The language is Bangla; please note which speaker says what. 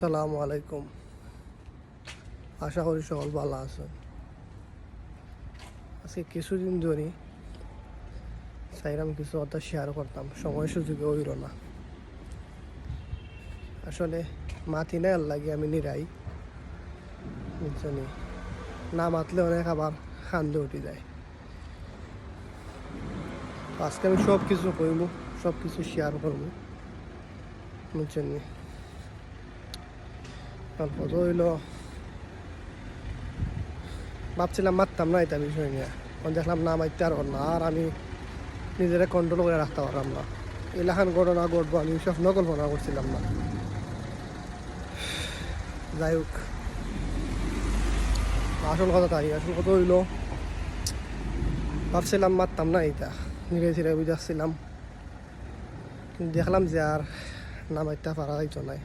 Speaker 1: আসসালামু আলাইকুম। আশা করি সকল ভালো আছেন। আজকে কিছুদিন ধরে চাইলাম কিছু কথা শেয়ার করতাম, সময় সুযোগে হইল না। আসলে মাতি না লাগে আমি নিরাই, বুঝছনি, না মাতলে অনেক আবার কান্দে উঠে যায়। তো আজকে আমি সব কিছু কইব, সব কিছু শেয়ার করবো, বুঝছনি। তারপর হইল ভাবছিলাম মারতাম না এটা বিষয় নিয়ে, দেখলাম না মারতে আর না, আর আমি নিজেরা কন্ট্রোল করে রাখতে পারলাম না। এলাকান ঘটনা ঘটবো আমি স্বপ্ন কল্পনা করছিলাম না। যাই হোক, আসল কথা তাই। আসল কথা হইল ভাবছিলাম মারতাম না এটা, নিরে ছিঁড়ে বুঝাচ্ছিলাম, কিন্তু দেখলাম যে আর না মারতে পারা যাইতো নাই।